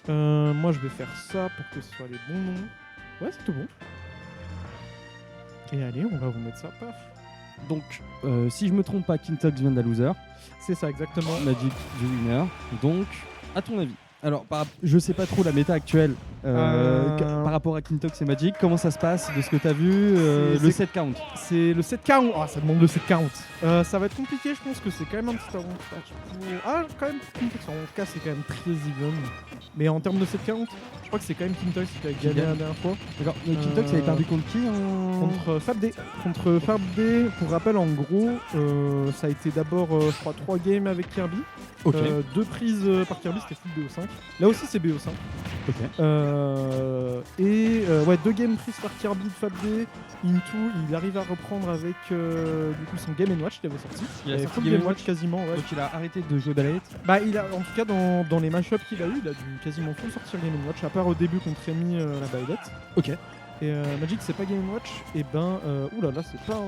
Moi, je vais faire ça pour que ce soit les bons noms. Ouais, c'est tout bon. Et allez, on va vous mettre ça, paf. Donc, si je me trompe pas, Kintox vient de la loser, C'est ça, exactement. Magic du winner. Donc, à ton avis, alors je sais pas trop la méta actuelle par rapport à Kintox et Magic, comment ça se passe de ce que tu as vu, le c'est- set count. C'est le 7-40. Ah, ça demande le 7-40. Ça va être compliqué, je pense que c'est quand même un petit avantage pour... Ah, quand même, Kintox, en tout cas, c'est quand même très even. Mais en termes de 7-40, je crois que c'est quand même Kintox qui a gagné la dernière fois. D'accord, Kintox avait perdu contre qui Contre FabD. Contre FabD, pour rappel, en gros, ça a été d'abord, je crois, 3 games avec Kirby. Ok. 2 prises par Kirby, c'était full BO5. Là aussi, c'est BO5. Ok. Ouais, 2 games prises par Kirby de FabD. Into, il arrive à reprendre avec du coup son Game & Watch qu'il avait sorti. Il a avait sorti full Game & Watch quasiment, ouais. Donc il a arrêté de jouer Ballet. Bah, il a, en tout cas, dans les match-ups qu'il a eu, il a dû quasiment full sortir Game & Watch, à part au début contre Rémi la baillette. Ok. Et Magic, c'est pas Game & Watch, et ben, oulala, c'est pas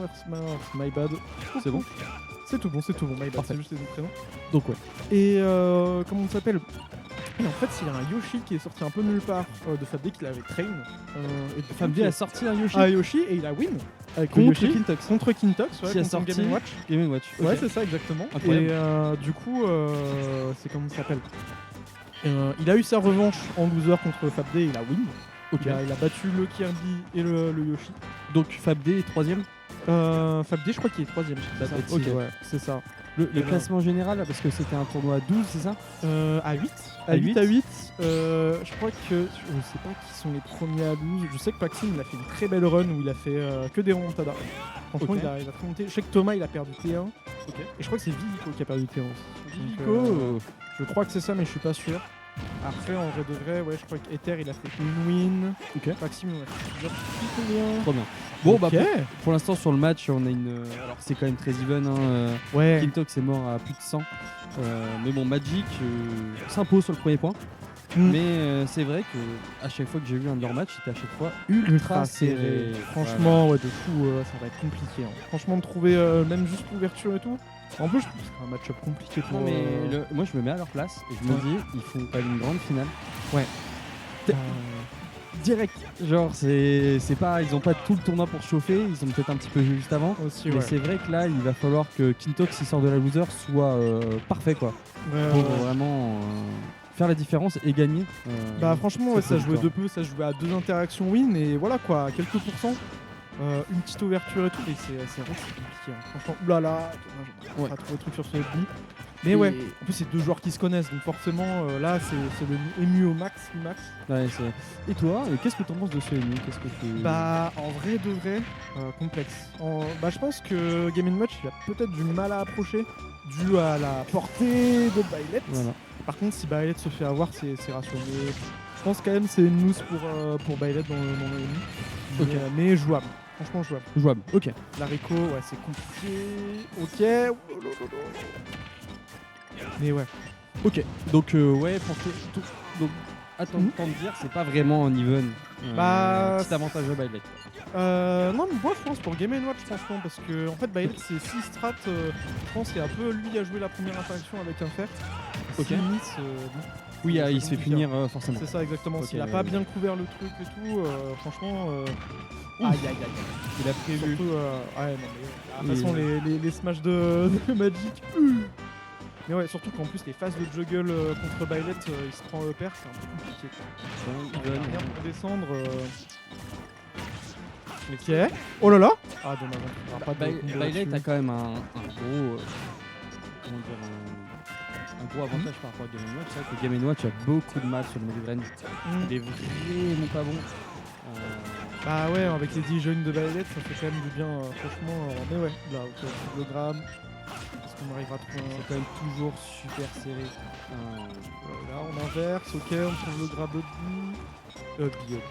my bad. C'est bon. C'est tout bon, my bad, Parfait. c'est juste les autres prénoms. Donc ouais. Et comment on s'appelle? Et en fait, il y a un Yoshi qui est sorti un peu nulle part de FabD qu'il avait train. Et FabD a sorti un Yoshi Yoshi et il a win avec contre Yoshi. Kintox. Contre Kintox, ouais, Qui a contre sorti Game & Watch. Game & Watch. Ouais, Ok. c'est ça exactement. Incroyable. Et du coup, c'est comment ça s'appelle? Il a eu sa revanche en loser contre FabD et il a win. Ok. Il a battu le Kirby et le Yoshi. Donc FabD est 3ème. FabD, je crois qu'il est 3ème. C'est ça. Ok, Ok. ouais, c'est ça. Le classement général, parce que c'était un tournoi à 12, c'est ça? À 8. À 8. À 8. Je crois que. Je sais pas qui sont les premiers à 12. Je sais que Maxime il a fait une très belle run où il a fait que des remontadas. Franchement, Ok. il a très monté. Je sais que Thomas il a perdu T1. Ok. Et je crois que c'est Vivico qui a perdu T1 aussi. Vivico, Donc, je crois que c'est ça, mais je suis pas sûr. Après, en vrai de vrai, ouais, je crois qu'Ether il a fait une win. Ok. Maxime, ouais. Je sais plus combien. Trop bien. Bon, Ok. bah pour l'instant sur le match, on a une. Alors c'est quand même très even. Hein, Ouais. Kintox est mort à plus de 100. Mais bon, Magic s'impose sur le premier point. Mm. Mais c'est vrai que à chaque fois que j'ai vu un de leurs matchs, c'était à chaque fois ultra serré. Franchement, ouais, de fou, ça va être compliqué. Hein. Franchement, de trouver même juste l'ouverture et tout. En plus, je trouve que c'est un match-up compliqué pour. Non, mais moi je me mets à leur place et je me dis, ils font pas une grande finale. Ouais. Direct. Genre, c'est pas, ils ont pas tout le tournoi pour chauffer, ils ont peut-être un petit peu juste avant. Aussi, Mais ouais. c'est vrai que là, il va falloir que Kintox, s'il sort de la loser, soit parfait quoi. Pour vraiment faire la différence et gagner. Bah franchement, ouais, cette ça jouait victoire. de peu, ça jouait à 2 interactions win et voilà quoi, à quelques pourcents. Une petite ouverture et tout, et c'est vrai que c'est compliqué. Hein. Franchement, oulala, on Ouais. va trouver le truc sur ce FB. Mais ouais, en plus c'est deux joueurs qui se connaissent, donc forcément là c'est le ému au max, Ouais, et toi, qu'est-ce que t'en penses de ce EMU? Qu'est-ce que tu... Bah en vrai de vrai, complexe. Bah je pense que Game & Watch il a peut-être du mal à approcher dû à la portée de Byleth. Voilà. Par contre si Byleth se fait avoir c'est rassurant. Mais je pense quand même c'est une mousse pour Byleth dans le EMU. Ok. Mais jouable. Franchement jouable. Jouable, ok. L'haricot, ouais, c'est compliqué. Ok. Mais ouais. Ok, donc ouais, pour tout. Donc, attends de dire, c'est pas vraiment un even. Bah, petit avantage de Byleth. Non, mais moi je pense pour Game & Watch, franchement, parce que en fait, Byleth c'est 6 strats. Je pense qu'il y a un peu lui à jouer la première interaction avec un fer. Ok. S'il miss, bon, Oui, c'est il se fait compliqué, punir forcément. c'est ça exactement. Ok, S'il a pas bien couvert le truc et tout, franchement. Aïe aïe aïe. Il a prévu. Surtout, ouais, non, mais de toute façon, les smash de Magic. Mais ouais, surtout qu'en plus, les phases de juggle contre Byleth, il se prend pair, c'est un peu compliqué. Quoi. Il a rien pour descendre. Ok. Oh là là. Ah, dommage. On aura pas de combo Byleth là-dessus. a quand même un gros. Comment dire un gros avantage par rapport à Game & Watch. C'est vrai que Game & Watch a beaucoup de mal sur le mid-range. Il est vraiment pas bon. Bah ouais, avec les 10 jeunes de Byleth, ça fait quand même du bien, franchement. Mais ouais, là, au kilogramme. Est-ce qu'on arrivera à trouver C'est quand même toujours super serré. Là, on inverse, ok, on trouve le grab de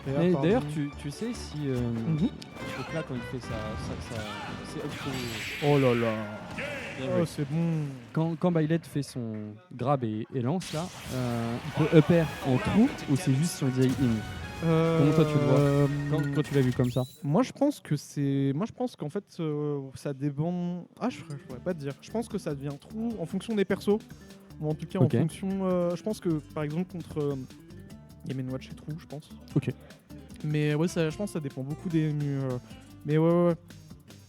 Mais d'ailleurs, tu sais si. Mhm. Donc là, quand il fait ça c'est up to- Oh là là. Bien Oh, joué. c'est bon. Quand Byleth fait son grab et lance là, il peut upper en trou ou c'est juste sur le in. Comment toi tu le vois quand tu l'as vu comme ça? Moi je pense qu'en fait ça dépend. Ah je pourrais pas te dire. Je pense que ça devient trou en fonction des persos. Ou en tout cas Ok. en fonction. Je pense que par exemple contre Game & Watch et True, je pense. Ok. Mais ouais, je pense que ça dépend beaucoup des menus. Mais ouais.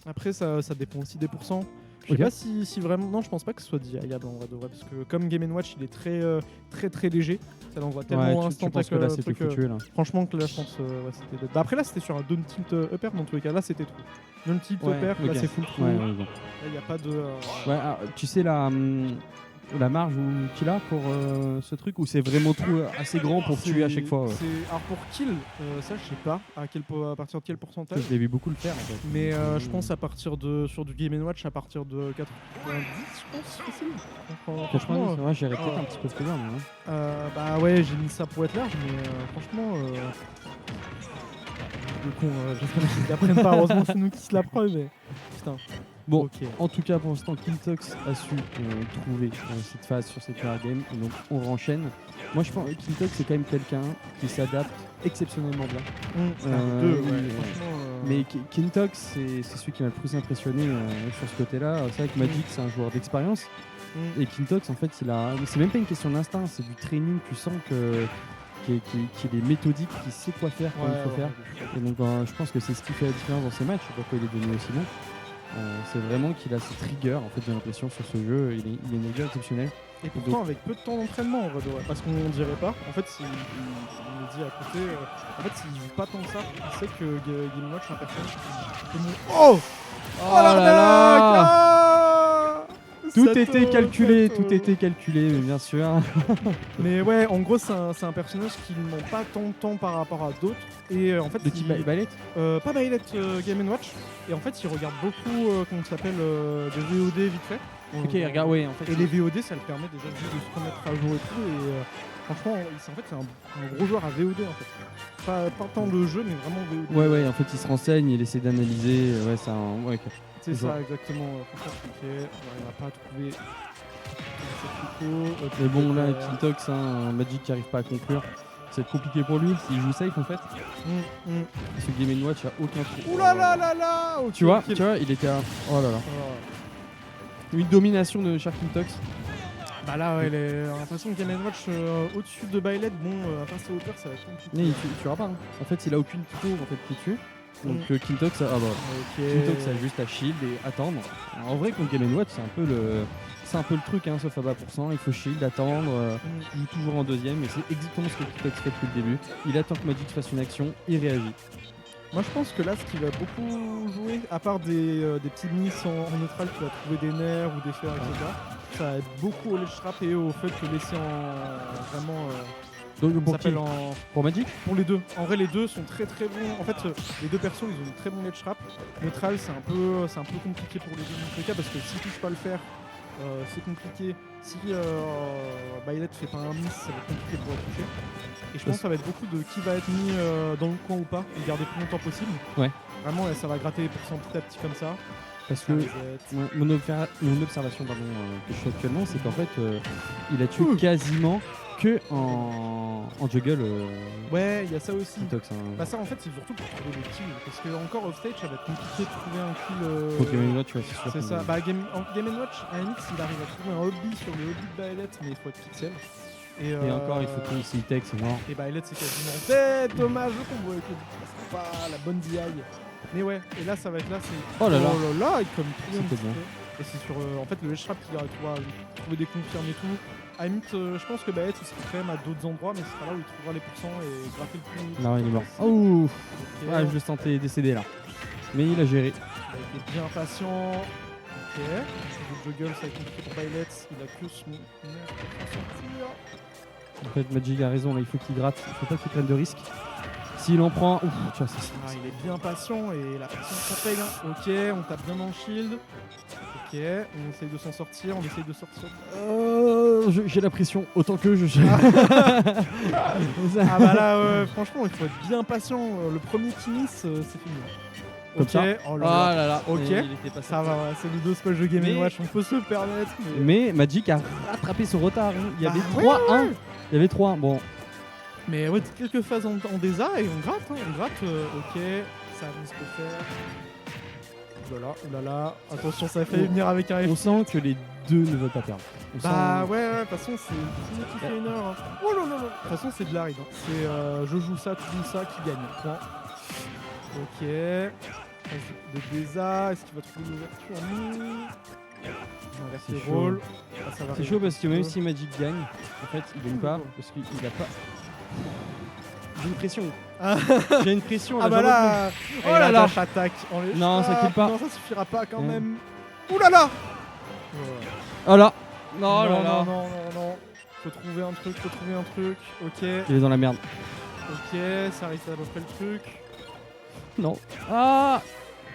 Après, ça dépend aussi des pourcents. Je sais pas si vraiment. Non, je pense pas que ce soit DIA en vrai de vrai. Parce que comme Game & Watch, il est très léger. Ça l'envoie tellement instant que là, c'était foutu, là. Franchement, que là, je pense. Ouais, c'était. Bah, après, là, c'était sur un Down Tilt Upper. Dans tous les cas, là, c'était True. Down Tilt Upper, là, c'est full True. Ouais, Là, bon. il n'y a pas de. Ouais, alors, tu sais la marge qu'il a pour ce truc, ou c'est vraiment trop assez grand pour tuer à chaque fois Alors pour kill, ça je sais pas à partir de quel pourcentage. Je l'ai vu beaucoup le faire en fait. Mais je pense à partir sur du Game & Watch à partir de 90 je pense facile. Franchement, c'est vrai, j'irais peut-être un petit peu plus loin. Bah ouais, j'ai mis ça pour être large, mais franchement le con, j'espère qu'ils l'apprennent pas, heureusement c'est nous qui se l'apprennent, mais putain. Bon, okay. En tout cas pour l'instant, Kintox a su trouver cette phase sur cette première game, et donc on renchaîne. Moi je pense que Kintox c'est quand même quelqu'un qui s'adapte exceptionnellement bien. Mais Kintox c'est celui qui m'a le plus impressionné sur ce côté-là. C'est vrai que Magic c'est un joueur d'expérience, et Kintox en fait c'est même pas une question d'instinct, c'est du training, tu sens qu'il est méthodique, qu'il sait quoi faire, quand il faut faire. Et donc je pense que c'est ce qui fait la différence dans ses matchs, pourquoi il est devenu aussi bon. C'est vraiment qu'il a cette rigueur, en fait, j'ai l'impression, sur ce jeu. Il est une rigueur exceptionnelle. Et pourtant, avec peu de temps d'entraînement, en vrai, parce qu'on dirait pas. En fait, il me dit à côté, en fait, s'il joue pas tant que ça, il sait que Game & Watch, un personnage qui Oh là là Tout était calculé, mais bien sûr. Mais ouais, en gros, c'est un personnage qui ne ment pas tant de temps par rapport à d'autres. Et en fait, de type Byleth pas Byleth, Game & Watch. Et en fait, il regarde beaucoup, comment ça s'appelle, des VOD vite fait. Ok, regarde, ouais, en fait. Et les VOD, ça le permet déjà de se remettre à jour et tout. Et franchement, c'est un gros joueur à VOD en fait. Pas tant le jeu, mais vraiment VOD. Ouais, en fait, il se renseigne, il essaie d'analyser. Ouais, c'est un. Ouais, okay. C'est ça, exactement. Franchement, on va pas trouver. Mais bon, là, Kintox, Magic qui arrive pas à conclure. C'est compliqué pour lui s'il joue safe en fait. Parce que Game & Watch a aucun trou. Ouh là là là là tu vois, il était à. Oh là là. Une domination de Kintox. Bah là, ouais, j'ai l'impression que Game & Watch au-dessus de Byleth, face au Hopper, ça va être compliqué. Mais il tuera pas. En fait, il a aucune tuto en fait qui tue. Donc Kintox, Kintox a juste à shield et attendre. Alors, en vrai, contre Game & Watch, c'est un peu le truc, hein, sauf à bas %. Il faut shield, attendre, il joue toujours en deuxième, et c'est exactement ce que Kintox fait depuis le début. Il attend que Magic fasse une action, il réagit. Moi je pense que là, ce qui va beaucoup jouer, à part des petits miss en neutral qui va trouver des nerfs ou des fers, etc., ça va être beaucoup au ledge trap et au fait de laisser vraiment. Donc pour Magic? Pour les deux. En vrai, les deux sont très bons. En fait, les deux persos, ils ont une très bon ledge trap. Neutral, c'est un peu compliqué pour les deux dans tous les cas parce que s'ils touchent pas le fer, c'est compliqué. Si Byleth fait pas un miss, ça va être compliqué pour la toucher. Et je pense que ça va être beaucoup de qui va être mis dans le coin ou pas et garder le plus longtemps possible. Ouais. Vraiment, ça va gratter les pourcents petit à petit comme ça. Parce que mon observation que je fais actuellement, c'est qu'en fait, il a tué quasiment que en juggle. Ouais, il y a ça aussi. Kintox, Bah ça en fait c'est surtout pour trouver des kills parce que encore offstage ça va être compliqué de trouver un kill. Pour Game & Watch, tu vois, c'est sûr. C'est ça. Bah Game & Watch, à la limite s'il arrive à trouver un hobby sur les hobbies de Byleth, mais il faut être pixel. Et encore, il faut qu'il s'y tech, c'est mort. Et Byleth c'est quasiment dead. Dommage le combo avec le c'est pas la bonne DI. Mais ouais, et là ça va être là, c'est. Oh là là, il comme tout. C'était bon. Et c'est sur en fait le trap qui va trouver des confirmes et tout. À la limite, je pense que Byleth il sera quand même à d'autres endroits, mais ce sera là où il trouvera les pourcents et graffer le plus. Non, il est mort. Oh okay. Ouais, je le sentais décédé là. Mais il a géré. Il était bien patient. Ok. Le juggle, ça va être compliqué pour Byleth. Il a que son nerf pour sortir. En fait, Magic a raison, là, il faut qu'il gratte. Il faut pas qu'il prenne de risques. S'il en prend, ouf, tu vois, il est bien patient et la patience ça paye. Hein. Ok, on tape bien dans le shield. Ok, on essaye de s'en sortir, on essaye de sortir. J'ai la pression, autant que je. Ah bah là, franchement, il faut être bien patient. Le premier qui miss, c'est fini. Comme ok, ça. Oh là là. Ok, ça va, c'est le 2 smash de Game & Watch, on peut se le permettre. Mais Magic a rattrapé son retard. Hein. Il y avait 3-1. Ouais. Il y avait 3-1, bon. Mais ouais, quelques phases en DESA et on gratte. Ok, ça risque de faire. oulala. Attention, ça fait venir avec un On F. sent que les deux ne veulent pas perdre. On Bah sent- ouais, de toute façon, c'est lui qui fait une heure. Hein. Oh là là là. De toute façon, c'est de la ride. Hein. C'est je joue ça, tu joues ça, qui gagne. Point. Ok. De Deza, est-ce qu'il va trouver l'ouverture? On reste C'est le chaud. rôle. Ah, ça va C'est arriver chaud parce que un même peu. si Magic gagne, en fait, il gagne pas parce qu'il a pas. J'ai une pression. Ah. J'ai une pression. Ah bah là. Oh là là. Attaque. Non, ça kill pas. Non, ça suffira pas quand Ouais. même. Ouh là là. Oh là. Oh non, là là. non, non, non, non. Faut trouver un truc, Ok, Il est dans la merde. ok, ça arrive à peu près le truc. Non. Ah.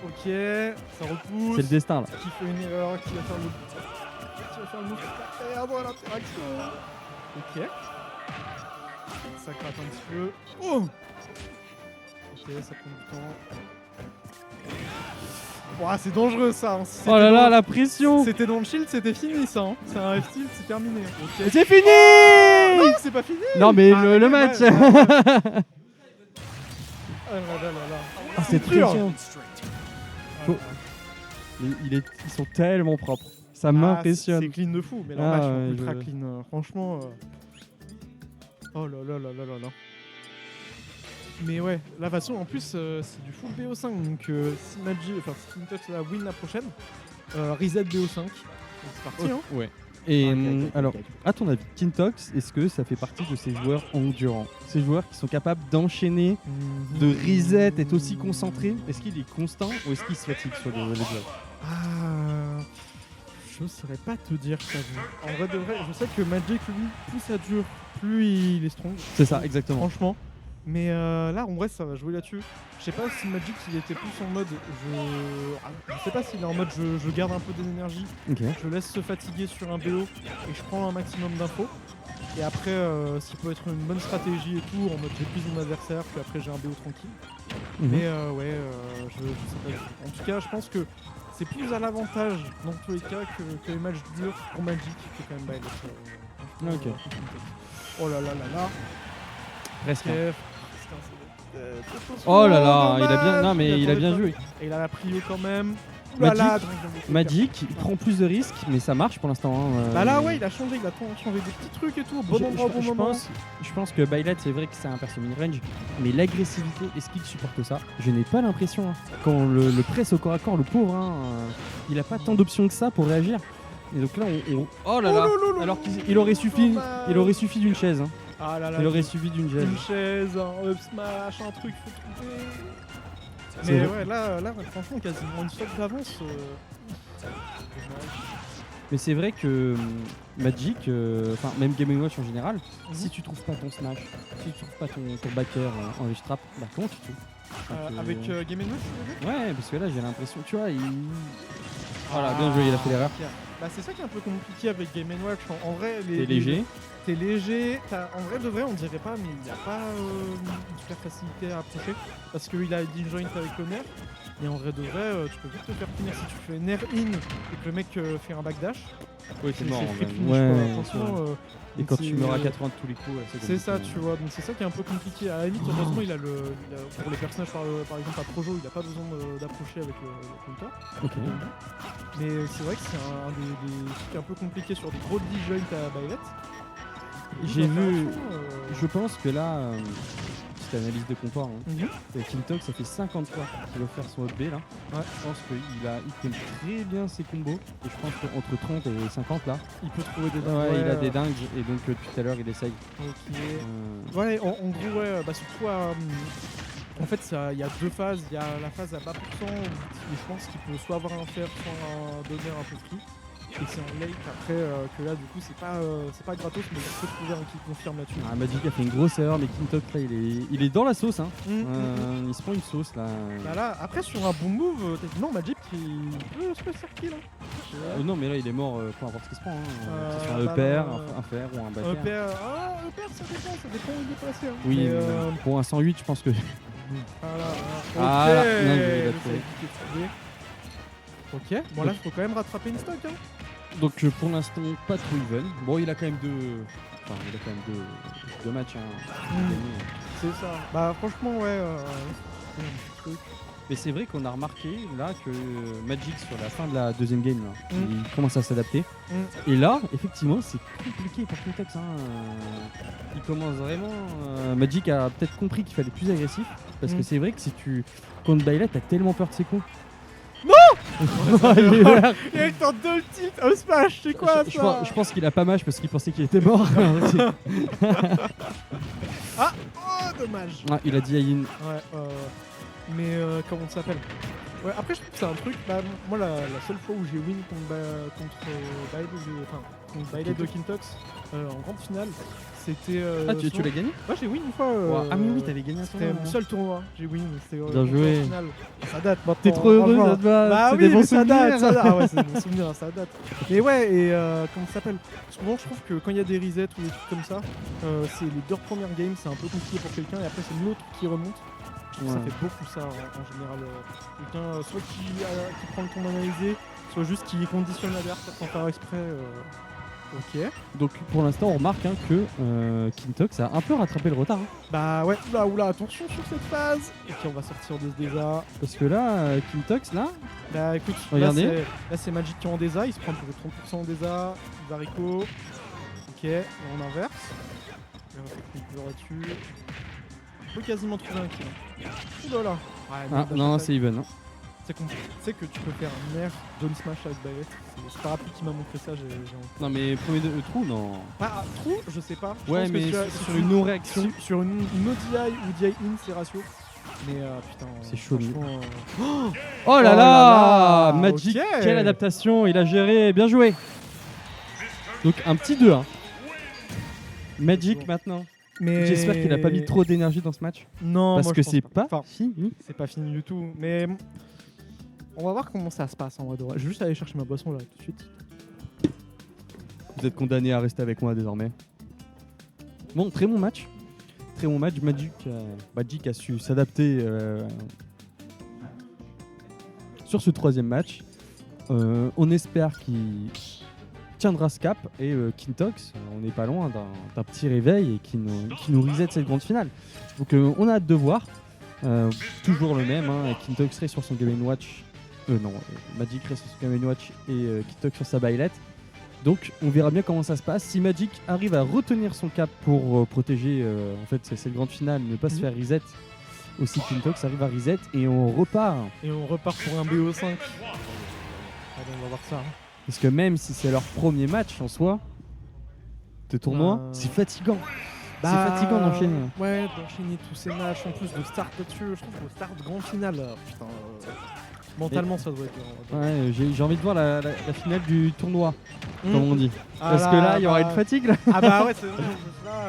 Ok, ça repousse. C'est le destin là. Qui fait une erreur, qui va faire le move pour perdre l'interaction. Ok. Ça craque un petit peu. Oh. Ok, ça prend du temps. Ouah, c'est dangereux ça. Hein. Oh là là, la pression. C'était dans le shield, c'était fini ça. Hein. C'est un F-tilt, c'est terminé. Ok. C'est fini. Non, c'est pas fini. Non mais Ah, le ouais, match. ouais, ouais. Ah là là là. Ah, c'est dur. très chiant. Faut- Ils sont tellement propres. Ça Ah, m'impressionne. c'est clean de fou, mais leur Ah, match ouais, ultra je- clean. Franchement. Oh là là là là là là. Mais ouais, la façon en plus c'est du full BO5 donc si Magic, enfin si Kintox la win la prochaine, reset BO5. Donc, c'est parti hein. Ouais. Et Ok, ok, alors, ok. à ton avis, Kintox, est-ce que ça fait partie de ces joueurs endurants? Ces joueurs qui sont capables d'enchaîner, de reset, être aussi concentrés? Est-ce qu'il est constant ou est-ce qu'il se fatigue sur les jeux? Ah, je saurais pas te dire, je t'avoue. En vrai de vrai, je sais que Magic, lui, plus ça dure, plus il est strong. C'est ça, exactement. Franchement. Mais là, en vrai, ça va jouer là-dessus. Je sais pas si Magic, il était plus en mode. Je sais pas s'il est en mode je garde un peu d'énergie, Ok. je laisse se fatiguer sur un BO et je prends un maximum d'infos. Et après, s'il peut être une bonne stratégie et tout, en mode j'épuise mon adversaire, puis après j'ai un BO tranquille. Mhm. Mais ouais, je sais pas. En tout cas, je pense que c'est plus à l'avantage dans tous les cas que les matchs durs pour Magic, qui est quand même bail. Ok. Oh là là là là. Presque. Ok. Oh là là, il a bien, dommage. non mais il a bien attendait joué. pas. Et il a la prio quand même. Ouh là là, Magic, Dragon Ball. Magic, il prend plus de risques, mais ça marche pour l'instant. Hein. Bah là ouais, il a changé des petits trucs et tout, au bon endroit, au bon moment. Je pense que Bailet, c'est vrai que c'est un perso mid-range, mais l'agressivité, est-ce qu'il supporte ça? Je n'ai pas l'impression. Hein. Quand le presse au corps à corps, le pauvre, hein, il a pas tant d'options que ça pour réagir. Et donc là, oh là là, alors qu'il aurait suffi, d'une chaise. Hein. Ah là là, Il aurait suffi d'une chaise. une chaise, un up smash, un truc, faut trouver. C'est Mais vrai. ouais, là, franchement, quasiment une stock d'avance. Mais c'est vrai que Magic, enfin même Game & Watch en général, Mhm. si tu trouves pas ton smash, si tu trouves pas ton backer en edge trap, bah comment tu fais? Enfin, Avec Game & Watch, tu veux dire? Ouais, parce que là j'ai l'impression, tu vois, voilà, bien joué, il a fait l'erreur. Ok. Bah c'est ça qui est un peu compliqué avec Game & Watch. En vrai, T'es léger. T'es léger. En vrai de vrai, on dirait pas, mais il n'y a pas une super facilité à approcher parce qu'il a disjoint avec le nerf. Et en vrai de vrai, tu peux vite te faire finir si tu fais nerf in et que le mec fait un backdash. Oui, C'est mort. free finish, Ouais, quoi. Franchement, et donc quand tu c'est- meurs à 80 de tous les coups, c'est ça, tu vois. Donc c'est ça qui est un peu compliqué. À la limite, heureusement, pour les personnages par exemple à Projo, il a pas besoin d'approcher avec le counter. Ok. Mais c'est vrai que c'est un des trucs un peu compliqués sur des gros disjoints à Bailet. J'ai vu, Je... je pense que là, petite analyse de comptoir, hein. Mhm. Kintox, ça fait 50 fois qu'il veut faire son up B là. Ouais. Je pense qu'il connaît très bien ses combos. Et je pense qu'entre 30 et 50 là, Il peut trouver des ouais, il a des dingues. Et donc depuis tout à l'heure, il essaye. Ok. Euh, Ouais, en gros, ouais, bah surtout en fait, il y a deux phases. Il y a la phase à bas pourcent où je pense qu'il peut soit avoir un fer, soit un donner un peu free. Et c'est en late après que là, du coup, c'est pas gratos, mais il peut trouver un qui confirme là-dessus. Magic a fait une grosse erreur, mais Kintox là, il est dans la sauce. Hein. Il se prend une sauce là. Bah là, après, sur un bon move, techniquement, Magic, il peut se faire kill. Hein. Non, mais là, il est mort, peu importe ce qu'il se prend. Hein. Que ce soit un bah EPR, non, un fer ou un Un backer. père, ça dépend où il est placé. Hein. Oui, Mais, pour un 108, je pense que. voilà. Ah, Ok, là, bien joué, il a le trouvé. side qui est trouvé. Ok, bon là, il faut quand même rattraper une stock. Hein. Donc pour l'instant, pas trop even. Bon, il a quand même deux matchs hein, à gagner. C'est ça. Bah franchement ouais. Un petit truc. Mais c'est vrai qu'on a remarqué là que Magic sur la fin de la deuxième game là, il commence à s'adapter. Et là, effectivement, c'est compliqué pour Kintox. Il commence vraiment. Magic a peut-être compris qu'il fallait être plus agressif. Parce que c'est vrai que si tu contre Bailet, t'as tellement peur de ses coups. Il tente de le tilt au smash, c'est quoi ça? Je pense qu'il a pas mâche parce qu'il pensait qu'il était mort. Ah, oh, dommage. Ah, il a dit Ayin. Ouais, mais comment ça s'appelle? Ouais, après je trouve que c'est un truc, moi la seule fois où j'ai win contre Bailet de Kintox en grande finale, c'était... tu l'as gagné? Ouais, j'ai win une fois. Ah mais oui, t'avais gagné un C'était tournoi. mon seul tournoi, j'ai win, c'était bien joué. en finale. Ça date maintenant. T'es trop heureux, ça te va. Bah c'est oui, des bons mais ça date, souvenirs. Ah ouais, c'est des bons souvenirs, ça date. Mais ouais, et comment ça s'appelle? Souvent je trouve que quand il y a des resets ou des trucs comme ça, c'est les 2 premières games, c'est un peu compliqué pour quelqu'un et après c'est l'autre qui remonte. Je trouve que ça fait beaucoup ça en général. Quelqu'un soit qui prend le temps d'analyser, soit juste qui conditionne l'adversaire sans faire exprès. Ok. Donc pour l'instant on remarque que Kintox a un peu rattrapé le retard. Bah ouais, oula, attention sur cette phase. Ok, on va sortir de ce désert. Parce que là, Kintox là, Bah écoute, regardez. Là c'est Magic qui est en désert, il se prend pour 30% en désert, Varico. Ok, là on inverse. Et on fait une pure là-dessus. On peut quasiment trouver un kill. Oula là. Ouais, non, c'est even. Tu sais que tu peux faire un nerf down smash avec Bailet. C'est Parapluie qui m'a montré ça, j'ai envie. Non mais premier trou, non. Ah, trou, je sais pas. Je Ouais, pense que mais sur une non-réaction. Sur une ODI ou DI in, c'est ratio. Mais putain. C'est chaud. Oh là là là, là, Magic, ok. quelle adaptation, il a géré, bien joué. Donc un petit 2. Magic bon. maintenant. Mais J'espère qu'il a pas mis trop d'énergie dans ce match. Non, parce moi, que je pense c'est pas Enfin, fini. c'est pas fini du tout. Mais on va voir comment ça se passe en vrai de vrai. Je vais juste aller chercher ma boisson là tout de suite. Vous êtes condamné à rester avec moi désormais. Bon, très bon match. Très bon match. Magic a su s'adapter sur ce troisième match. On espère qu'il tiendra ce cap et Kintox, on n'est pas loin d'un petit réveil et qui nous reset cette grande finale. Donc on a hâte de voir. Toujours le même, Kintox reste sur son Game & Watch. Magic reste sur son Game & Watch et Kintox sur sa Bailet. Donc on verra bien comment ça se passe. Si Magic arrive à retenir son cap pour protéger en fait cette grande finale, ne pas se faire reset, aussi Kintox arrive à reset et on repart. Et on repart pour un BO5. Allez, on va voir ça. Parce que même si c'est leur premier match en soi de tournoi, c'est fatigant. C'est fatigant d'enchaîner. Ouais, d'enchaîner tous ces matchs en plus de start là-dessus. Je trouve que le start grande finale, putain, mentalement ça doit être dur. Ouais, j'ai envie de voir la finale du tournoi, comme on dit. Ah Parce que là, il y aura une fatigue. Là. Ah bah ouais, c'est vrai. Là,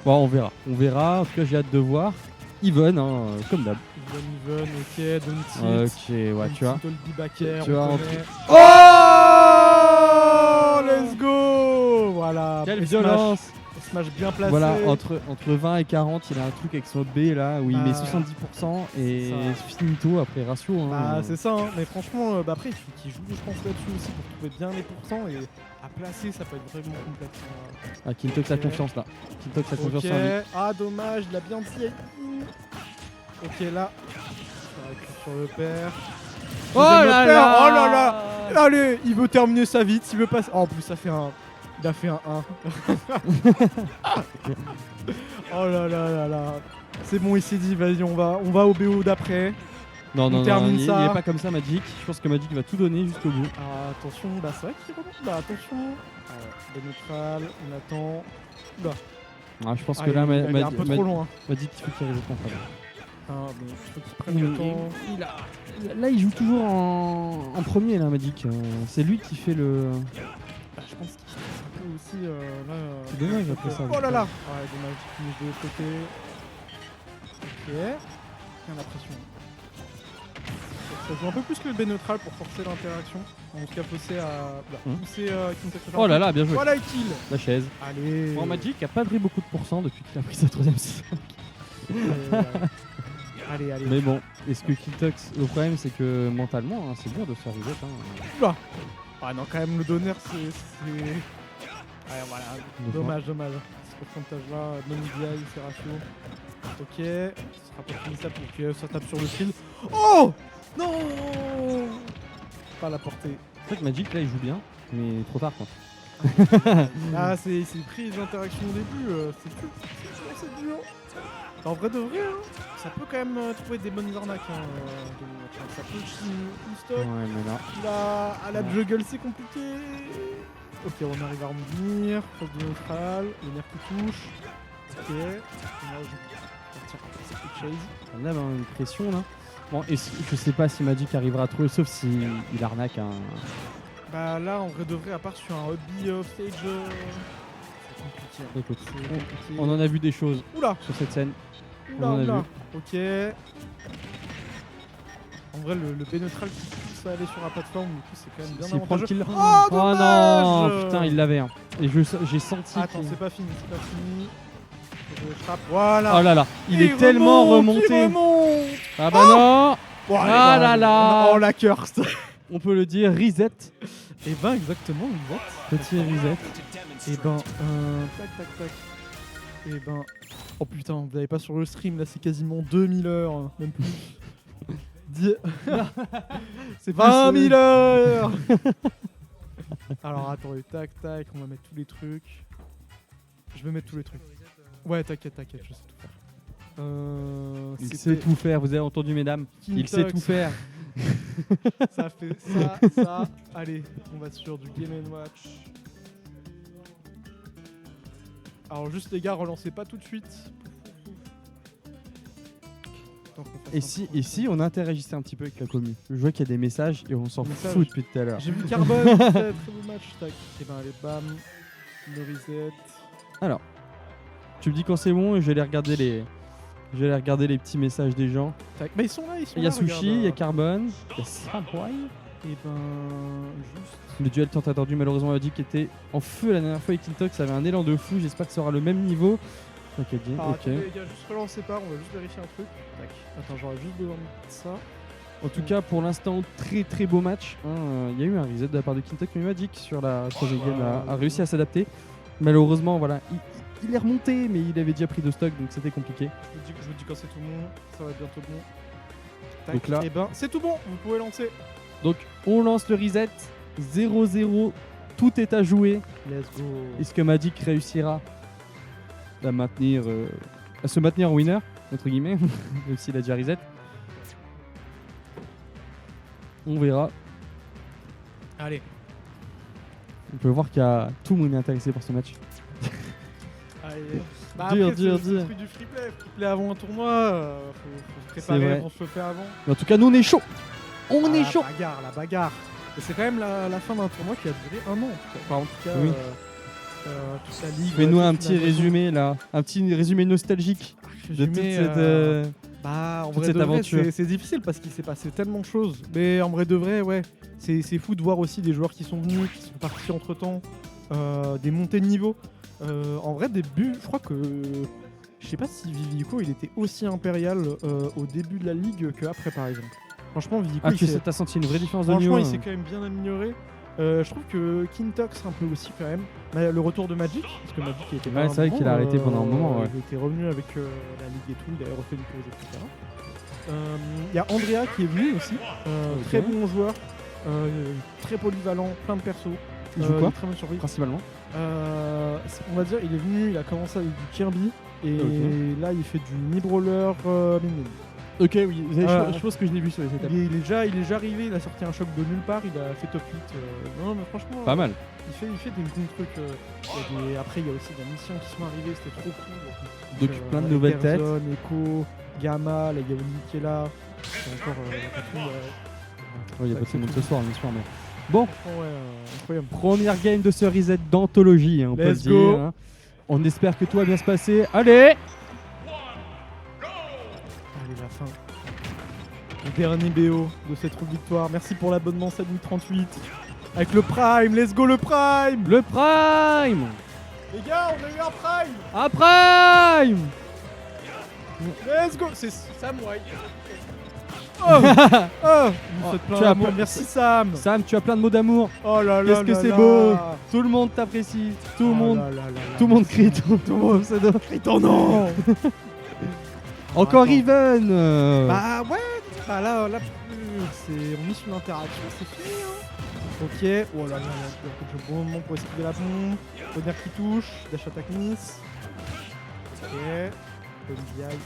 bon, on verra. On verra. En tout cas, j'ai hâte de voir. Even, comme d'hab. Even, ok, don't Ok, ouais, tu vois. Tu vois, oh, let's go. Voilà. Quelle violence. Smash bien placé. Voilà, entre 20 et 40, il a un truc avec son B là où il met 70% et finito après ratio. Bah, c'est ça, mais franchement, après il faut qu'il joue, je pense, là-dessus aussi pour trouver bien les pourcents et à placer, ça peut être vraiment complexe. Kintox a confiance là. Kintox a confiance en lui. Ah, dommage, il a bien dit. Ok, là, sur le père. Oh là là. Oh là là. Allez, il veut terminer ça vite, il veut passer. Oh, en plus, ça fait un. Il a fait un 1. Oh là là là là. C'est bon, il s'est dit, vas-y, on va au BO d'après. Non, il est pas comme ça, Magic. Je pense que Magic va tout donner jusqu'au bout. Ah, attention, bah c'est vrai qu'il remonte. Bah attention. Le neutral, on attend. Oula. Ah, je pense que là, il est un peu trop loin. Magic, il faut qu'il arrive au contrôle. Ah, mais il faut qu'il prenne le temps. Là, il joue toujours en premier, là, Magic. C'est lui qui fait le. Je pense qu'il stresse un peu aussi. Là, c'est dommage après ça. Oh là là. Ouais, dommage. Il met de l'autre côté. Ok. Tiens la pression. Ça joue un peu plus que le B neutral pour forcer l'interaction. En tout cas, pousser Kintox. Oh là là, bien joué. Voilà, il kill. La chaise. Allez. Bon, Magic a pas pris beaucoup de pourcents depuis qu'il a pris sa troisième saison. Allez. Mais bon, est-ce que Kintox. Le problème, c'est que mentalement, c'est dur de se faire reset. Oula. Ah non, quand même, le donneur, c'est. Ouais, voilà. Dommage. Ce pourcentage-là, non DI, c'est ratio. Ok, ce sera pas fini ça pour que ça tape sur le fil. Oh non, pas à la portée. C'est vrai que Magic là il joue bien, mais trop tard quoi. Ah, c'est prise d'interaction au début, c'est dur. En vrai de vrai, hein, ça peut quand même trouver des bonnes arnaques. Hein, ça peut une stock. Ouais, mais là. Là, à la juggle, c'est compliqué. Ok, on arrive à revenir. Phase de neutral, les nerfs qui touchent. Ok. Là, je vais partir c'est quelque chose. On a une pression là. Bon, et je sais pas si Magic arrivera à trouver, sauf si il arnaque un. Bah là, en vrai de vrai, à part sur un hobby offstage, c'est compliqué. Écoute, C'est compliqué. on en a vu des choses Oula, sur cette scène. oula, on en a oula. vu. Ok. En vrai, le B neutral qui pousse à aller sur la plateforme, du coup, c'est quand même bien S'il prend le avantageux. kill. Oh, non, dommage. putain, il l'avait. Hein. Et j'ai senti. Attends, qu'il- c'est pas fini, c'est pas fini. Je frappe, voilà. Oh là là, il est Il tellement remonte, remonté. il remonte. Ah bah non. Bon, allez, Ah bah, là là. Oh la curse. On peut le dire, reset. Et ben exactement, exact. Petit reset. Et ben, tac tac tac. Et ben, oh putain, vous n'avez pas sur le stream, là c'est quasiment 2000 heures, hein, même plus. C'est 20 000 heures. Alors attendez, tac tac, on va mettre tous les trucs. Je vais mettre tous les trucs. Ouais, t'inquiète, t'inquiète, je sais tout faire. Il C'était sait tout faire, vous avez entendu mesdames. King Il sait Tox. tout faire. Ça fait ça. Allez, on va sur du Game & Watch. Alors juste les gars, relancez pas tout de suite. Tant qu'on fasse un Et si on interagissait un petit peu avec la commune. Je vois qu'il y a des messages et on s'en Messages. fout depuis tout à l'heure. J'ai vu Carbone, très beau match, tac. Et ben allez, bam, le reset. Alors, tu me dis quand c'est bon et je vais aller regarder les petits messages des gens. Tac. Mais ils sont là, ils sont Il y a là. Sushi, il y a regarde. Carbone, il y a Samurai. Et ben juste. Le duel tant attendu, malheureusement, Magic était en feu la dernière fois et Kintox avait un élan de fou. J'espère que ça aura le même niveau. Ok, Ah, ok. attendez les gars, juste relancez pas, on va juste vérifier un truc. Tac. Attends, j'aurais juste besoin de ça. En tout cas, pour l'instant, très très beau match. Hein. Il y a eu un reset de la part de Kintox, mais Magic sur la troisième game a réussi à s'adapter. Malheureusement, voilà, il est remonté, mais il avait déjà pris de stock, donc c'était compliqué. Je vous dis quand c'est tout bon, ça va être bientôt bon. Tac. Donc là- Et ben c'est tout bon, vous pouvez lancer. Donc, on lance le reset. 0-0, tout est à jouer. Let's go. Est-ce que Magic réussira à se maintenir en winner, entre guillemets, même s'il a déjà reset? On verra. Allez. On peut voir qu'il y a tout le monde est intéressé par ce match. Allez. Bah Dur, après, dur, c'est le dur. truc du free play. Free play avant un tournoi, faut se préparer vrai. avant de se le faire avant. Mais en tout cas, nous on est chaud. On Ah, est la chaud. bagarre, la bagarre. Et c'est quand même la fin d'un tournoi qui a duré un an. En tout cas, enfin, en tout cas Oui. toute la ligue. Fais-nous ouais, un toute petit la maison. résumé là, un petit résumé nostalgique de toute Résumé, cette. Bah, en toute vrai cette de vrai, aventure. c'est difficile parce qu'il s'est passé tellement de choses. Mais en vrai de vrai, ouais, c'est fou de voir aussi des joueurs qui sont venus, qui sont partis entre temps, des montées de niveau. En vrai, début, je crois que. Je sais pas si Vivico il était aussi impérial au début de la ligue qu'après, par exemple. Franchement, Vivico, Ah, il tu s'est- t'as senti une vraie différence de franchement, niveau. il s'est hein. quand même bien amélioré. Je trouve que Kintox un peu aussi quand même. Mais le retour de Magic, parce que Magic il était Ouais, c'est vrai qu'il a arrêté pendant un moment, ouais. Il était revenu avec la ligue et tout, il avait refait une pause, etc. Il y a Andrea qui est venu aussi, Ok. très bon joueur, très polyvalent, plein de persos. Il joue quoi Très bonne surprise. Principalement. On va dire, il est venu, il a commencé avec du Kirby et Ok. là il fait du Mid Roller Min Min. Ok, oui, Ah. je pense que je l'ai vu sur les étapes. Il est déjà arrivé, il a sorti un choc de nulle part, il a fait top 8. Non mais franchement, Pas mal. il fait des bons trucs. Après il y a aussi des missions qui sont arrivées, c'était trop cool. Donc, plein de nouvelles têtes. Echo, Gamma, là il y a Oli qui est là. C'est encore la patrouille. Il n'y a pas tout le monde ce soir, bien sûr. Mais... Bon, Franchement, ouais, incroyable. première game de ce reset d'anthologie, hein, on peut le Let's dire. go. Hein. On espère que tout va bien se passer. Allez! Allez, la fin. Le dernier BO de cette victoire. Merci pour l'abonnement Sadmi38. Avec le Prime, let's go le Prime! Le Prime! Les gars, on a eu un Prime! Un Prime! Let's go! C'est Samurai. Oh! Oh! Vous faites plein tu as d'amour. plein- Merci Sam! Sam, tu as plein de mots d'amour. Oh là là! Qu'est-ce que là c'est là. beau. Tout le monde t'apprécie. Tout le Oh monde, là là là là. tout le monde crie. Tout le monde pseudo. Crie ton nom! Encore attends. even Bah ouais, bah là on est sur l'interaction, c'est fini hein. Ok, oh là là, il y a un bon moment pour esquiver la bombe. Tonnerre qui touche, dash attack miss. Ok, Olivier,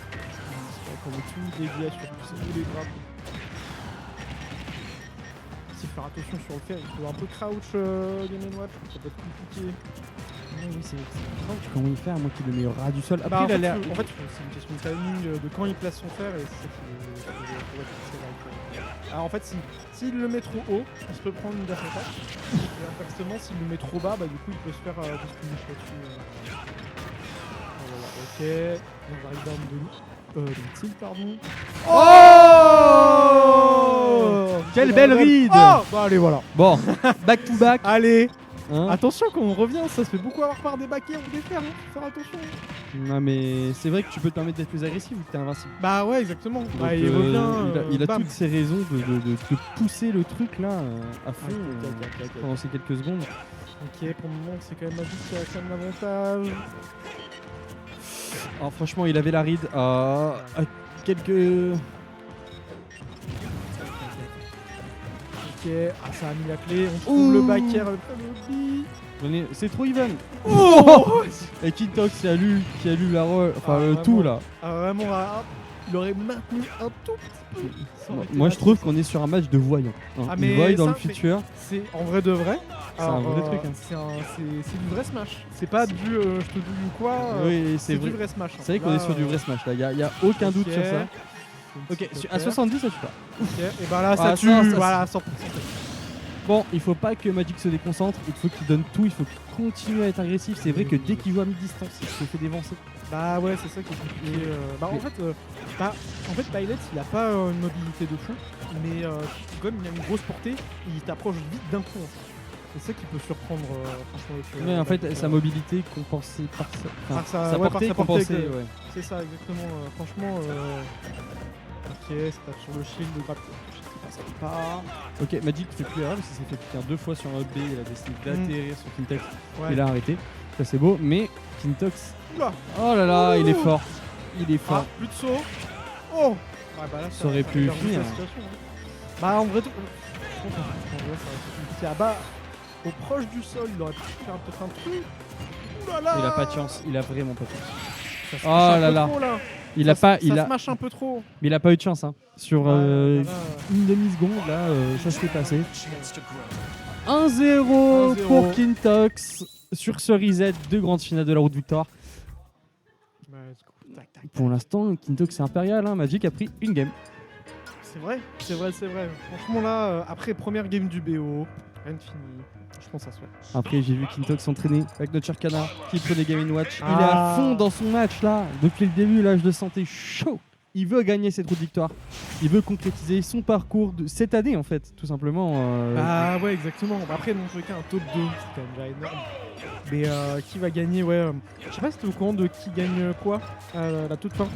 comme tout, dévié sur tous les grappes. Il faut faire attention sur le fer, il faut un peu crouch Game & Watch, ça peut être compliqué. Oui, c'est comment il fait, à moins qu'il le met au ras du sol. Après, Bah, il a l'air. en fait, c'est une question de timing de quand il place son fer et c'est ça qui est. Alors en fait, s'il le met trop haut, il se peut prendre une dash attack. Et inversement, s'il le met trop bas, bah du coup il peut se faire distinguish là-dessus. Voilà, ok. On va arriver down de tilt, pardon. Oh Quelle belle ride Oh bah allez, voilà. Bon, back to back. Allez. Hein. Attention quand on revient, ça se fait beaucoup avoir par des backers ou des fers, hein. Faut faire attention. Non mais c'est vrai que tu peux te permettre d'être plus agressif vu que t'es invincible. Bah ouais, exactement. Donc, Bah, il revient. il a bam. toutes ses raisons de pousser le truc là à fond Ok. pendant ces quelques secondes. Ok, pour le moment, c'est quand même Magic qui a quand même l'avantage. Alors franchement, il avait la ride à quelques... Ok, ça a mis la clé. On trouve le backer, le premier. C'est trop even. Oh Et Kintox qui a lu la roll, enfin Ah, le tout là. Ah, vraiment, il aurait maintenu un tout petit peu. Ça aurait été Moi je assez trouve simple. qu'on est sur un match de voyants. Hein. Ah, Il mais voit dans ça, le futur. C'est en vrai de vrai. C'est un vrai truc, hein. C'est du vrai Smash. C'est pas du je te douille ou quoi. Oui, c'est du vrai Smash. C'est vrai qu'on est sur du vrai Smash là, y a aucun doute sur ça. Ok, à 70 ça tue pas. Ok, et bah là ça Ah, tue, ça, voilà, 100%. Bon, il faut pas que Magic se déconcentre, il faut qu'il donne tout, il faut qu'il continue à être agressif. C'est vrai que dès qu'il joue à mi-distance, il se fait dévancer. Bah ouais, c'est ça qui est compliqué. En fait, Pilot il a pas une mobilité de fou, mais comme il a une grosse portée, il t'approche vite d'un coup. En fait. C'est ça qui peut surprendre franchement. Mais en fait, sa mobilité compensée par sa ouais, portée par sa compensée. portée, Ouais. C'est ça exactement. Franchement, ok, c'est pas sur le shield, le grab. Ça pas. Ok, Magic fait plus erreur parce qu'il s'est fait piquer 2 fois sur un up B, il a décidé d'atterrir sur Kintox, Ouais. il a arrêté. Ça c'est beau, mais Kintox, Oula. oh là là, il est Ouh. fort. Il est fort. Ah, plus de saut. Oh. Ah bah là, Ça aurait pu perdu finir. la situation, hein. Bah en vrai, je pense qu'en vrai, ça aurait été compliqué. Ah bah, au proche du sol, il aurait pu faire peut-être un truc. Ouh là là. Il a pas de chance, il a vraiment pas de chance. Ça se Oh mâche un là peu là. trop, là. Il a Ça pas, se- il ça a, se mâche un peu trop. mais il a pas eu de chance hein. Sur Ouais, là, une demi-seconde là, ça s'est passé. 1-0 pour 1-0. Kintox sur ce reset de grande finale de la route victoire. Bah, let's go. Tac, tac, tac. Pour l'instant, Kintox c'est impérial, hein. Magic a pris une game. C'est vrai. Franchement là, après première game du BO, rien de fini. Je pense que ça se fait. Après, j'ai vu Kintox s'entraîner avec notre cher canard qui prenait Game & Watch. Il est Ah. à fond dans son match là. Depuis le début, là, je le sentais chaud. Il veut gagner cette route victoire. Il veut concrétiser son parcours de cette année en fait, tout simplement. Ah ouais, exactement. Après, dans tous les cas, un top 2, c'est quand même déjà énorme. Mais qui va gagner, ouais. Je sais pas si t'es au courant de qui gagne quoi à la toute fin.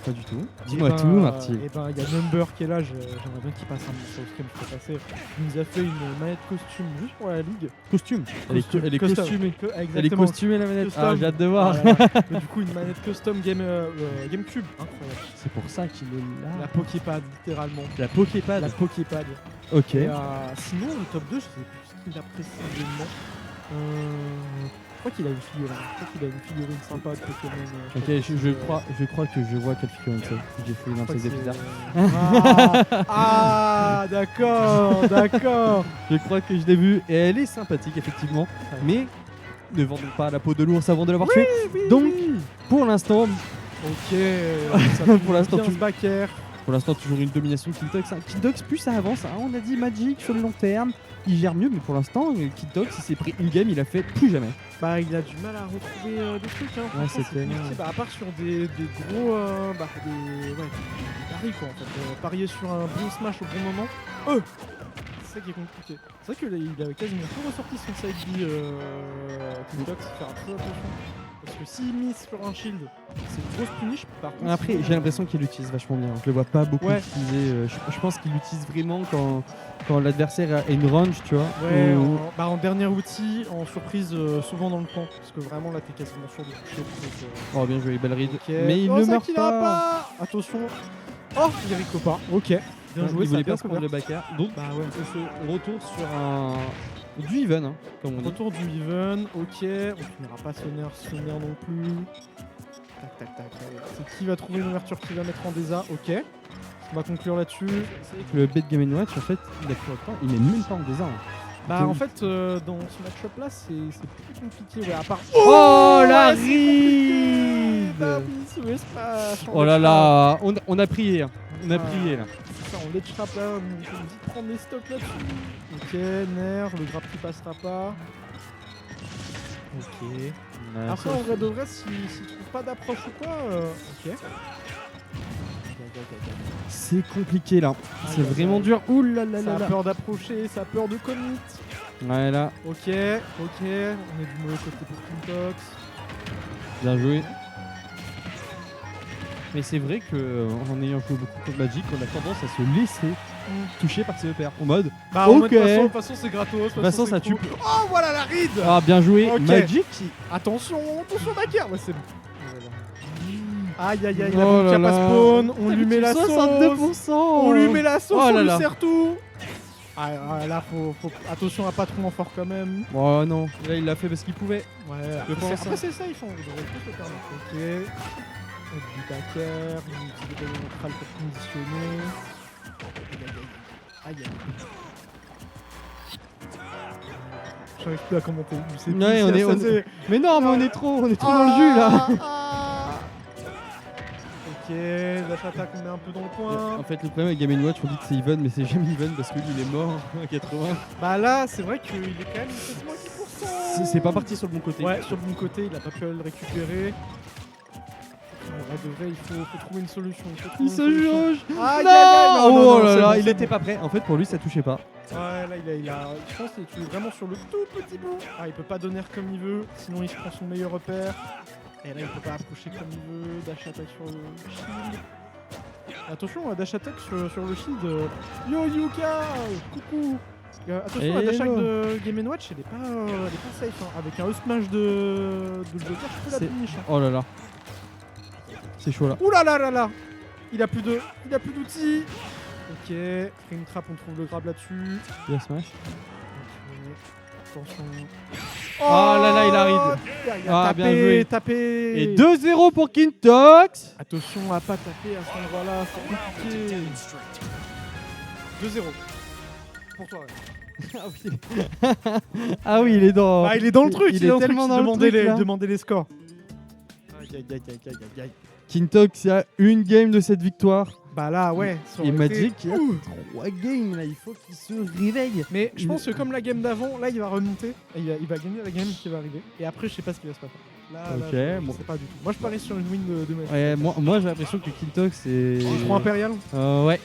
Pas du tout. Dis-moi tout, Marty. Et ben, il y a Number qui est là, j'aimerais bien qu'il passe un petit sur le stream, je peux passer. Il nous a fait une manette costume juste pour la ligue. Costume. Elle est Custom. costumée. Exactement. Elle est costumée la manette. Custom. Ah, j'ai hâte de voir. Voilà. Mais du coup, une manette custom GameCube. Incroyable. C'est pour ça qu'il est là. La Poképad, littéralement. La Poképad. La Poképad. Ok. Et, sinon, le top 2, je sais plus ce qu'il a précisément. Je crois qu'il a une figurine. Je crois qu'il a une figurine sympa de Pokémon. Ok, je crois que je vois quelle figurine c'est. J'ai fait une Je crois que c'est c'est- bizarre. d'accord, d'accord. Je crois que je l'ai vue et elle est sympathique effectivement. Ouais. Mais ne vendons pas la peau de l'ours avant de l'avoir tué. Donc pour l'instant, Ok. Ça Pour l'instant, bien tu- se backer. pour l'instant toujours une domination de Kintox. Hein. Kintox plus ça avance, hein. On a dit Magic sur le long terme, il gère mieux, mais pour l'instant Kintox il s'est pris une game, il a fait plus jamais. Bah, il a du mal à retrouver des trucs. Hein. Ouais, Franchement, c'est clair. compliqué. Bah, à part sur des gros. Des paris quoi en fait. Parier sur un bon smash au bon moment. C'est ça qui est compliqué. C'est vrai qu'il avait quasiment tout ressorti son side B. Kintox, faire très attention. Parce que s'il mise sur un shield, c'est une grosse punish. Par contre, Après, j'ai l'impression qu'il l'utilise vachement bien. Je le vois pas beaucoup Ouais. l'utiliser. Je pense qu'il l'utilise vraiment quand l'adversaire a une range, tu vois. Ouais, ou- en dernier outil, en surprise, souvent dans le camp. Parce que vraiment là, t'es quasiment sûr de toucher. Donc, Oh, bien joué, belle read. ok. Mais il oh, ne ça meurt killera pas. pas. Attention. Oh, il rico pas. Ok. Bien Ouais, joué, il ça voulait a bien bien se prendre couvert. le backer. Donc, Bah ouais. on se retourne sur du even, hein, comme on dit. Retour du even, ok. On finira pas Sonner non plus. Tac, tac, tac. C'est qui va trouver une ouverture qui va mettre en désa, ok. On va conclure là-dessus. C'est vrai que le Bet Game Watch, en fait, il a plus le temps, il est même pas en désarme. Bah en fait, dans ce match-up là, c'est plus compliqué. Ouais, à part. Oh, la ouais, c'est compliqué. read. Bah oui, ce Vespa, Oh là là, on a prié, hein. On a Ah. prié là. Ça, on let's trap là, on peut vite prendre les stocks là-dessus. Ok, Nair, le grab qui passera pas. Ok. Après, en vrai de vrai, s'il trouve pas d'approche ou quoi, ok. C'est compliqué là. C'est aïe, vraiment aïe. dur. Ouh là là Ça là a là. peur d'approcher, ça a peur de commit. Ouais là, Ok, on est du mauvais côté pour Kintox. bien joué. Mais c'est vrai que en ayant joué beaucoup contre Magic, on a tendance à se laisser toucher par ses repères. En mode, Bah, en mode, Ok. de toute façon, c'est gratos. De toute façon, ça c'est tue. cool. Oh, voilà la ride. ah bien joué, Ok. Magic. Attention backer. Ouais, c'est bon. Aïe aïe aïe, Oh la bombe là qui a pas là. spawn. On lui met la sauce. 62%. On lui met la sauce, Oh on là lui là. sert tout. Ah, là, faut attention à pas trop en fort quand même. Oh non, là il l'a fait parce qu'il pouvait. Ouais, Je pense, après c'est ça, ils font. Ils devraient plus le permettre. Ok. Du backer, une petite dégaine neutrale pour conditionner. Aïe aïe. J'arrive plus à commenter. Je sais plus Ouais, si on est- ça, on- c'est- Mais non, mais on est trop dans le jus là. Ok, dash attack, on met un peu dans le coin. En fait, le problème avec Game Watch, on dit que c'est even, mais c'est jamais even parce que lui il est mort à 80. Bah là, c'est vrai qu'il est quand même quasiment à 10%. C'est pas parti sur le bon côté. Ouais, sur le bon côté, il a pas pu le récupérer. En vrai de vrai, il faut trouver une solution. Il se jauge. Aïe, Non, aïe, aïe, non, oh non, là c'est là, bon, il c'est était bon. pas prêt. En fait, pour lui, ça touchait pas. Ouais, là, je pense qu'il est vraiment sur le tout petit bout. Ah, il peut pas donner comme il veut, sinon il se prend son meilleur repère. Et là, il peut pas approcher comme il veut. Dash attack sur le shield. Attention, dash attack sur le shield. Yo, Yuka, coucou. Attention, la dash attack Hello. de Game & Watch, elle est pas safe. Hein. Avec un smash de Joker, je peux la C'est- finish. Hein. Oh là là. C'est chaud là. Ouh là là là là. Il a plus d'outils. Ok, frame trap, on trouve le grab là-dessus. Il y a smash. Ok, attention. Oh là là, il arrive. Il a Ah, bien joué. tapé. Et 2-0 pour Kintox. Attention à pas taper à cet endroit-là, c'est compliqué. 2-0. Pour toi. Ah oui, il est dans. Ah, il est dans le truc, Il est tellement dans le truc. Là. Demandez les scores. Aïe aïe aïe aïe aïe aïe aïe. Kintox, il y a une game de cette victoire. Bah là, ouais. ça Et aurait été- Magic, il y a Ouh. 3 games là. Il faut qu'il se réveille. Mais je pense que comme la game d'avant, là il va remonter, et il va gagner la game qui va arriver. Et après, je sais pas ce qui va se passer. Là, Ok, je bon. sais pas du tout. Moi, je parie sur une win de Magic. Ouais, moi j'ai l'impression que Kintox c'est. Je prends Impérial. Ouais.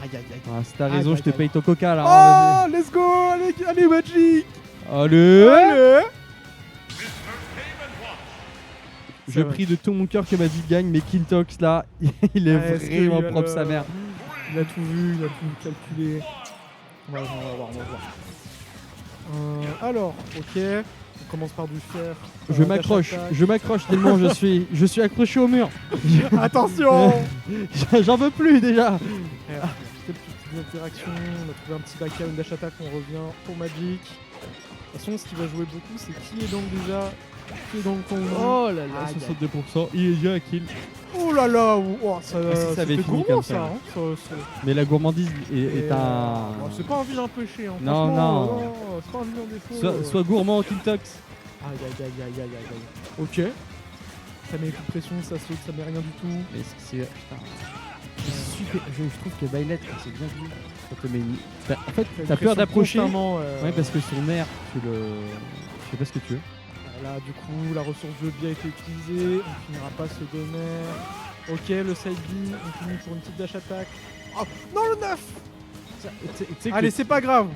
Aïe aïe aïe. Ah, si t'as Aïe, raison, aïe, je te aïe. paye ton coca là. hein, Oh, let's go, allez Magic. vas-y. Allez. Allez. Je Ça va. prie de tout mon cœur que Magic gagne, mais Kintox là, il est Est-ce qu'il vraiment va propre le- sa mère. Il a tout vu, il a tout calculé. On va voir. Alors, ok. On commence par du fer. Je m'accroche tellement je suis accroché au mur. Attention. J'en veux plus déjà. Quelques petites interactions. On a trouvé un petit backer, une dash attack. On revient pour Magic. De toute façon, ce qui va jouer beaucoup, c'est qui est dans le déjà, qui est dans le combo. Oh là là, Aïe, 62%, il est déjà à kill. Oh là là, oh, ça, Ah, si ça avait c'était fini gourmand comme ça. ça. Hein, ça. Mais la gourmandise est Et, un. bon, c'est pas un vilain péché. Hein. Non, Franchement, non. c'est pas un vilain défaut. Sois gourmand, Kintox. Aïe aïe aïe aïe aïe aïe aïe. Ok. Ça met plus de pression, ça saute, ça met rien du tout. Mais c'est. Putain. C'est super. Je trouve que Violet, c'est bien vu. Ça te met une- En fait, Une t'as peur pression d'approcher. constamment, Ouais, parce que son air, tu le. Je sais pas ce que tu veux. Là, du coup, la ressource de biais a été utilisée. On finira pas ce donner. Ok, le side B, on finit pour une petite dash attack. Oh, non, le 9. Tu sais que- Allez, c'est pas grave.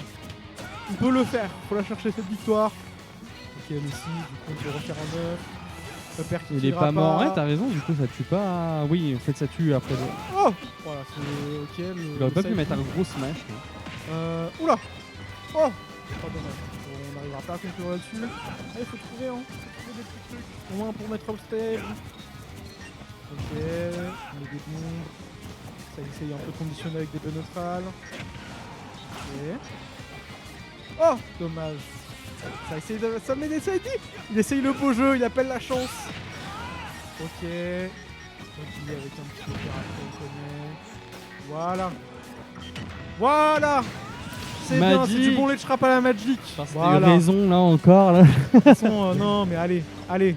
On peut le faire. Faut la chercher cette victoire. Ok, qui aime ici, du coup on peut refaire un 9. Upper qui Il est tirera pas mort. Ouais, t'as raison, du coup ça tue pas. Oui, en fait ça tue après. Oh voilà, c'est ok. Il aurait pas pu mettre un gros smash. Oula. Oh. Pas dommage. On n'arrivera pas à conclure là-dessus. Il faut trouver, hein. Faut trouver des petits trucs. Au moins pour mettre upstage. Ok. On met des bombes. Ça essaye un peu de conditionner avec des baies neutrales. Ok. Oh dommage. Ça essaye de... Ça met des side. Il essaye le beau jeu, il appelle la chance. Ok. Donc il est avec un petit opérateur, on connaît. Voilà. Voilà. C'est bien, c'est du bon lait de trap à la Magic. Voilà. Raison là encore là. De toute façon, non mais allez, allez.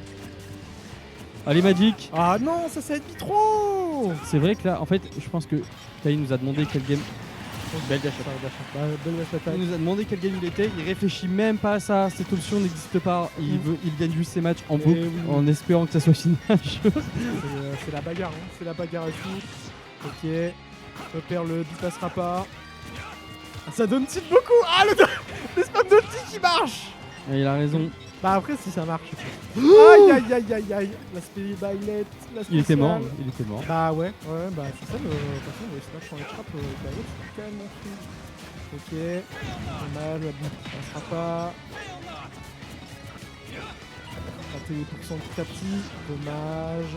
Allez Magic. Ah non, ça s'est dit trop. C'est vrai que là, en fait, je pense que Kai nous a demandé quel game. Belle dash attack. Il nous a demandé quel game il était. Il réfléchit même pas à ça. Cette option n'existe pas. Il gagne juste ses matchs en boucle, en espérant que ça soit fini la chose. C'est la bagarre, hein. C'est la bagarre et tout. Ok. Upper le dépassera pas. Ah, ça donne tilt beaucoup. Ah le spam d'ulti qui marche. Et il a raison. Bah après si ça marche. Aïe aïe aïe aïe aïe. L'aspect bailette. Il était mort. Il était mort. Bah ouais, bah c'est ça. De toute façon le smash en trap bailette c'est quand même mon truc. Ok. Dommage, la boucle ça passera pas. Raté les pourcents petit à petit. Dommage.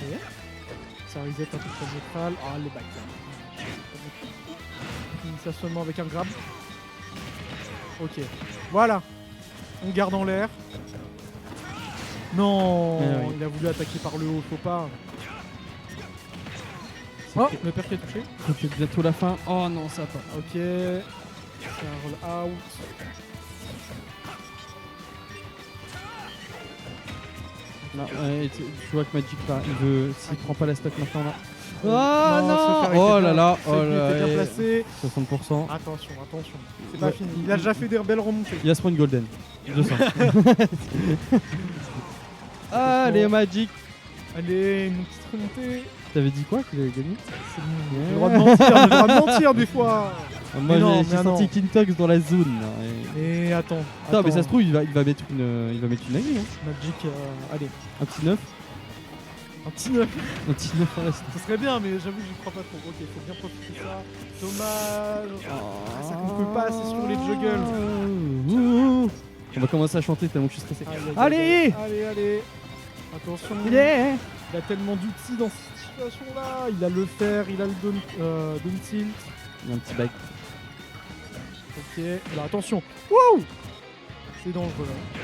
Ok. Ça reset un peu de neutral. Ah le back. Ça seulement avec un grab. Ok. Voilà. On garde en l'air. Non, il a voulu attaquer par le haut, faut pas. Oh, le père qui est touché. C'est bientôt la fin. Oh non, ça va pas. Ok. C'est un roll out. Non, tu vois que Magic là, il veut. S'il prend pas la stack maintenant là. Oh non, oh là là, oh là là. Bien placé. 60%. Attention, attention. C'est pas fini. Il a déjà fait des belles remontées. Il y a Spawn Golden. 200. Allez Magic. Allez, une petite remontée. T'avais dit quoi qu'il avait gagné? C'est bon. J'ai le droit de mentir, j'ai le droit de mentir des fois. Moi j'ai senti Kintox dans la zone là. Et attends. Non mais ça se trouve il va mettre une dinguerie hein. Magic, allez. Un petit 9. Un petit 9. Un petit 9 reste. Ça serait bien mais j'avoue que j'y crois pas trop. Ok, faut bien profiter de ça. Dommage. Ah, ça conclut pas assez sur les juggles. On va commencer à chanter tellement que je suis stressé. Allez. Attention. Il a tellement d'outils dans cette situation là. Il a le fer, il a le down tilt. Il y a un petit bike. Ok, là attention. Wouh. C'est dangereux là.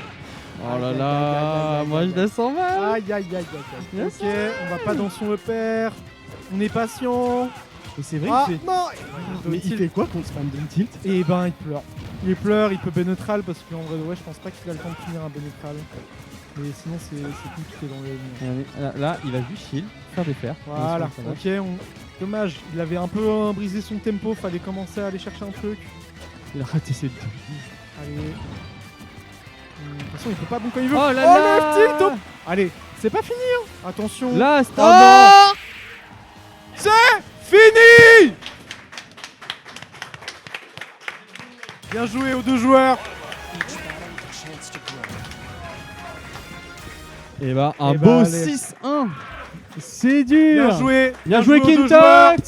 Oh là là, moi je la sens mal. Aïe. Ok, on va pas dans son repère. On est patient. Et c'est vrai qu'il fait... non. Mais il fait quoi contre spam down tilt? Et ben il pleure. Il pleure, il peut B-neutral parce qu'en vrai ouais je pense pas qu'il a le temps de finir un B-neutral. Mais sinon c'est compliqué dans le... Là il va juste shield, faire des fers. Voilà, ok, dommage, il avait un peu brisé son tempo, fallait commencer à aller chercher un truc. Il a raté ses deux. Allez. De toute façon il peut pas bon quand il veut. Oh là là. Le tilt. Allez, c'est pas fini hein. Attention. Là, c'est fini. Bien joué aux deux joueurs. Et bah un beau 6-1. C'est dur. Bien joué. Bien joué Kintox.